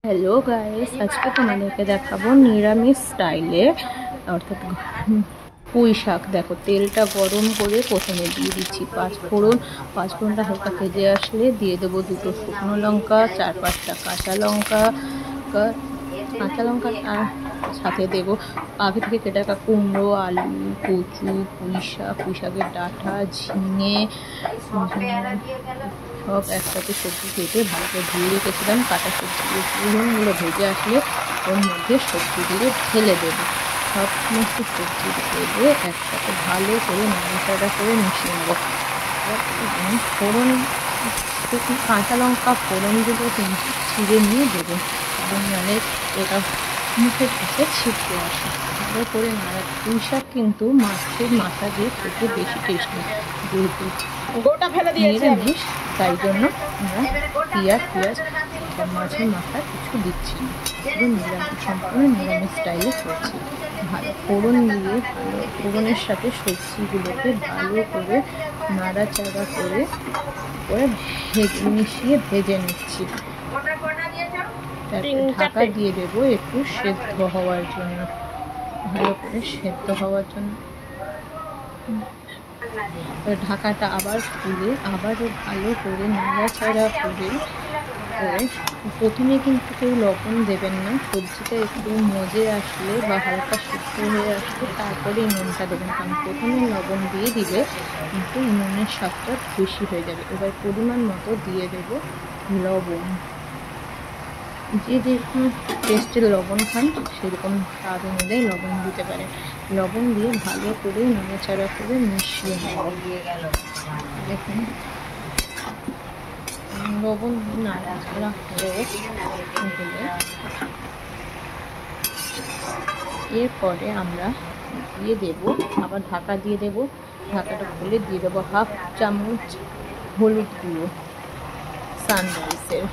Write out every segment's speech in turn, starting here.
Hello guys, আজকে তোমাদেরকে দেখাবো নিরামিষ স্টাইলে অর্থাৎ পুঁই শাক। দেখো, তেলটা গরম করে প্রথমে দিয়ে দিচ্ছি পাঁচফোড়নটা হালকা ভেজে আসলে দিয়ে দেবো দুটো শুকনো লঙ্কা, 4-5টা কাঁচা লঙ্কা আর সাথে দেবো আগে থেকে কেটে রাখা কুমড়ো, আলু, কচু, পুঁই শাকের ডাঁটা, ঝিঙে সব একসাথে সবজি কেটে ভালো করে ধুয়ে রেখেছিলাম। কাটা সবজিগুলো ভেজে আসলে ওর মধ্যে সবজিগুলো ঢেলে দেবো। সমস্ত সবজি ঢেলে একসাথে ভালো করে নাড়াচাড়া করে মিশিয়ে নেবো। ফোড়ন, কাঁচা লঙ্কা ফোড়নগুলো কিন্তু ছিঁড়ে নিয়ে দেবো, এবং মানে এটা মুখের কাছে ছিটকে আসে। ভালো করে পুঁই শাক কিন্তু মাছের মাথা দিয়ে খেতে বেশি টেস্টি, যেহেতু নিরামিষ তাই জন্য আমরা পেঁয়াজ মাছের মাথা কিছু দিচ্ছি না, এবং সম্পূর্ণ নিরামিষ স্টাইলে করছি। ভালো ফোড়নের সাথে সবজিগুলোকে ভালো করে নাড়াচাড়া করে মিশিয়ে ভেজে নিচ্ছি। ঢাকা দিয়ে দেবো একটু সেদ্ধ হওয়ার জন্য, ভালো করে সেদ্ধ হওয়ার জন্য। ঢাকাটা আবার খুলে আবারও ভালো করে নাড়াচাড়া করে প্রথমে কিন্তু কেউ লবণ দেবেন না। সবজিটা একটু মজে আসলে বা হালকা সিদ্ধ হয়ে আসলে তারপরে নুনটা দেবেন, কারণ প্রথমে লবণ দিয়ে দিলে কিন্তু নুনের স্বাদটা বেশি হয়ে যাবে। এবার পরিমাণ মতো দিয়ে দেব লবণ। যে যেরকম টেস্টের লবণ খান সেরকম স্বাদ অনুযায়ী লবণ দিতে পারেন। লবণ দিয়ে ভালো করে নাড়াচাড়া করে মিশিয়ে নেব। দেখুন, লবণ নাড়াচাড়া করে এরপরে আমরা দিয়ে দেব, আবার ঢাকা দিয়ে দেব। ঢাকাটা খুলে দিয়ে দেবো 1/2 চামচ হলুদ গুঁড়ো, সানরাইসের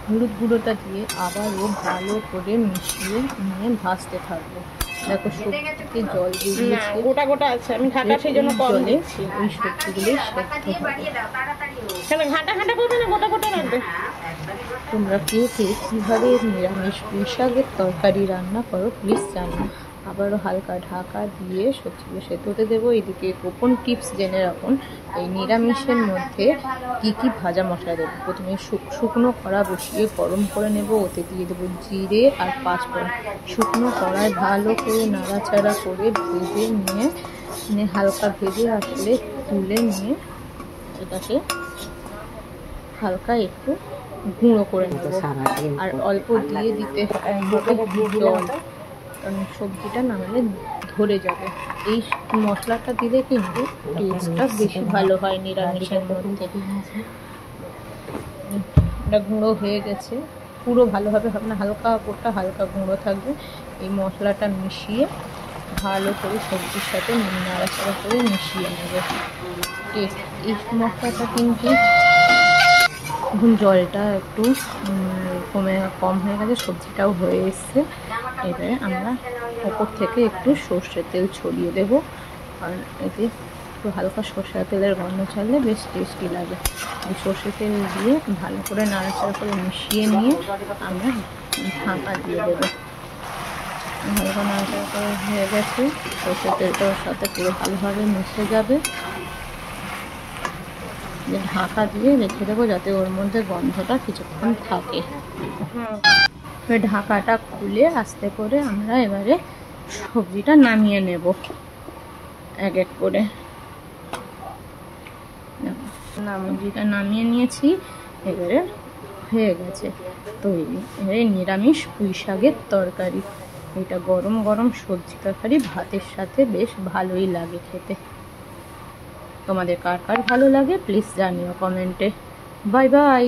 হলুদ গুঁড়োটা দিয়ে আবারও ভালো করে মিশিয়ে নিয়ে ভাজতে থাকবো। দেখো, সবজিতে জল বেরিয়েছে, গোটা আছে, আমি ঢাকা সেই জন্য কম দিচ্ছি। ওই সবজিগুলো সেদ্ধ হবে। তোমরা কে কীভাবে নিরামিষ পুঁই শাকের তরকারি রান্না করো প্লিজ জানো। আবারও হালকা ঢাকা দিয়ে সবজিগুলো সেদ্ধ হতে দেবো। এদিকে গোপন টিপস জেনে রাখুন, এই নিরামিষের মধ্যে কি ভাজা মশলা দেবো। প্রথমে শুকনো কড়া বসিয়ে গরম করে নেব, ওতে দিয়ে দেবো জিরে আর পাঁচফোড়ন। শুকনো কড়ায় ভালো করে নাড়াচাড়া করে ভেজে নিয়ে হালকা ভেজে আসলে তুলে নিয়ে এটাকে হালকা একটু গুঁড়ো করে নেব, আর অল্প দিয়ে দিতে হবে জল, কারণ সবজিটা না হলে ধরে যাবে। এই মশলাটা দিলে কিন্তু টেস্টটা বেশি ভালো হয় নিরামিষের মধ্যে। এটা গুঁড়ো হয়ে গেছে, পুরো ভালোভাবে হবে না, হালকা গুঁড়ো থাকবে। এই মশলাটা মিশিয়ে ভালো করে সবজির সাথে নাড়াচাড়া করে মিশিয়ে নেবে। এই মশলাটা কিন্তু এখন জলটা একটু কম হয়ে গেছে, সবজিটাও হয়ে এসছে। এবারে আমরা ওপর থেকে একটু সর্ষের তেল ছড়িয়ে দেব, কারণ এতে একটু হালকা সর্ষের তেলের গন্ধ ছাড়লে বেশ টেস্টি লাগে। এই সর্ষের তেল দিয়ে ভালো করে নাড়াচাড়া করে মিশিয়ে নিয়ে আমরা ঢাকা দিয়ে দেবো। হালকা নাড়াচাড়া করে হয়ে গেছে, সর্ষের তেলটা ওর সাথে পুরো ভালোভাবে মিশে যাবে। ঢাকা দিয়ে রেখে দেবো যাতে ওর মধ্যে গন্ধটা কিছুক্ষণ থাকে। ঢাকাটা খুলে আস্তে করে আমরা এবারে সবজিটা নামিয়ে নেব এক এক করে। সবজিটা নামিয়ে নিয়েছি, এবারে হয়ে গেছে তৈরি। এবারে নিরামিষ পুঁই শাকের তরকারি। এটা গরম গরম সবজি তরকারি ভাতের সাথে বেশ ভালোই লাগে খেতে। তোমাদের কার কার ভালো লাগে প্লিজ জানিও কমেন্টে। Bye bye.